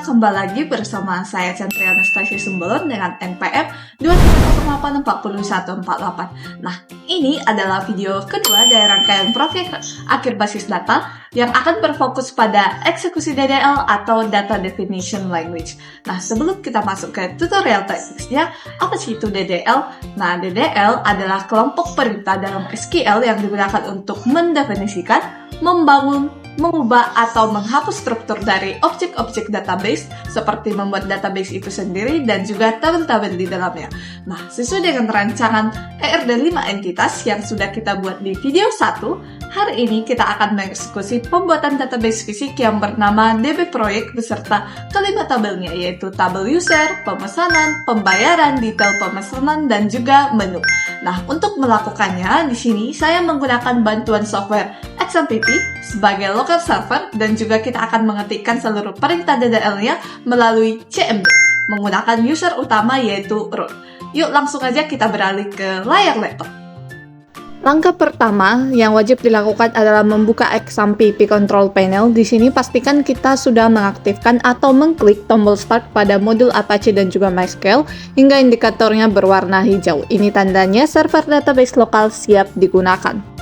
kembali lagi bersama saya Centria Anastasia Sumbolon dengan NPM 2084148. Nah, ini adalah video kedua dari rangkaian proyek akhir basis data yang akan berfokus pada eksekusi DDL atau Data Definition Language. Nah, sebelum kita masuk ke tutorial teknisnya, apa sih itu DDL? Nah, DDL adalah kelompok perintah dalam SQL yang digunakan untuk mendefinisikan, membangun, mengubah atau menghapus struktur dari objek-objek database seperti membuat database itu sendiri dan juga tabel-tabel di dalamnya. Nah, sesuai dengan rancangan ERD 5 entitas yang sudah kita buat di video 1, hari ini kita akan mengeksekusi pembuatan database fisik yang bernama DB Project beserta kelima tabelnya, yaitu tabel user, pemesanan, pembayaran, detail pemesanan, dan juga menu. Nah, untuk melakukannya, di sini saya menggunakan bantuan software XMPP sebagai local server dan juga kita akan mengetikkan seluruh perintah DDL-nya melalui CMD menggunakan user utama yaitu root. Yuk langsung aja kita beralih ke layar laptop. Langkah pertama yang wajib dilakukan adalah membuka XMPP Control Panel. Di sini pastikan kita sudah mengaktifkan atau mengklik tombol Start pada modul Apache dan juga MySQL hingga indikatornya berwarna hijau. Ini tandanya server database lokal siap digunakan.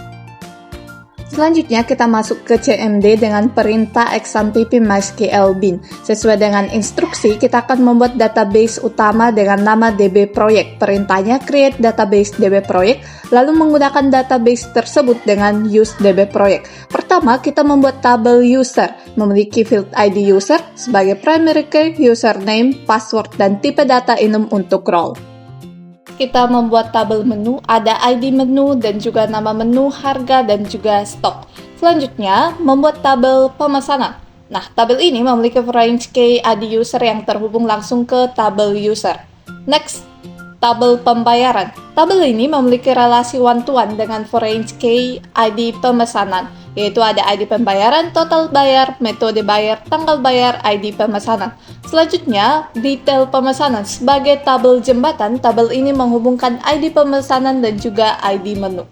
Selanjutnya kita masuk ke CMD dengan perintah XMPP MySQL bin. Sesuai dengan instruksi, kita akan membuat database utama dengan nama DB Project. Perintahnya create database DB Project, lalu menggunakan database tersebut dengan use DB Project. Pertama, kita membuat tabel user, memiliki field ID user sebagai primary key, username, password, dan tipe data enum untuk role. Kita membuat tabel menu, ada ID menu dan juga nama menu, harga, dan juga stok. Selanjutnya, membuat tabel pemesanan. Nah, tabel ini memiliki range key ID user yang terhubung langsung ke tabel user. Next, tabel pembayaran. Tabel ini memiliki relasi one-to-one dengan range key ID pemesanan, yaitu ada ID pembayaran, total bayar, metode bayar, tanggal bayar, ID pemesanan. Selanjutnya, detail pemesanan. Sebagai tabel jembatan, tabel ini menghubungkan ID pemesanan dan juga ID menu.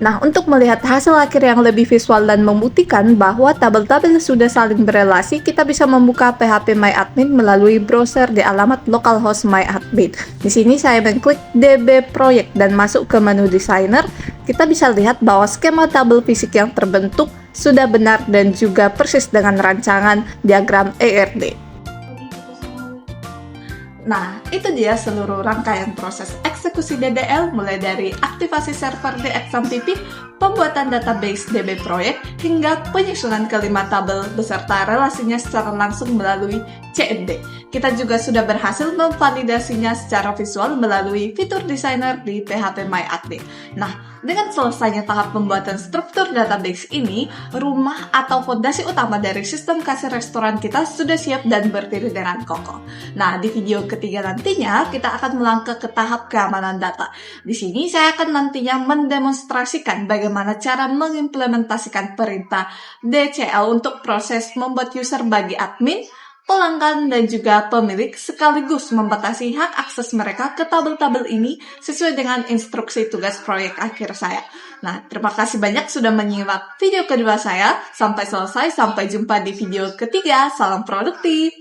Nah, untuk melihat hasil akhir yang lebih visual dan membuktikan bahwa tabel-tabel sudah saling berelasi, kita bisa membuka phpMyAdmin melalui browser di alamat localhost myadmin. Di sini saya mengklik DB Project dan masuk ke menu Designer. Kita bisa lihat bahwa skema tabel fisik yang terbentuk sudah benar dan juga persis dengan rancangan diagram ERD. Nah, itu dia seluruh rangkaian proses eksekusi DDL mulai dari aktivasi server di XMPP, pembuatan database DB Project, hingga penyusunan kelima tabel beserta relasinya secara langsung melalui CMD. Kita juga sudah berhasil memvalidasinya secara visual melalui fitur designer di phpMyAdmin. Nah, dengan selesainya tahap pembuatan struktur database ini, rumah atau fondasi utama dari sistem kasir restoran kita sudah siap dan berdiri dengan kokoh. Nah, di video ketiga nantinya kita akan melangkah ke tahap keamanan data. Di sini saya akan nantinya mendemonstrasikan bagaimana cara mengimplementasikan perintah DCL untuk proses membuat user bagi admin, pelanggan, dan juga pemilik, sekaligus membatasi hak akses mereka ke tabel-tabel ini sesuai dengan instruksi tugas proyek akhir saya. Nah, terima kasih banyak sudah menyimak video kedua saya. Sampai selesai, sampai jumpa di video ketiga. Salam produktif!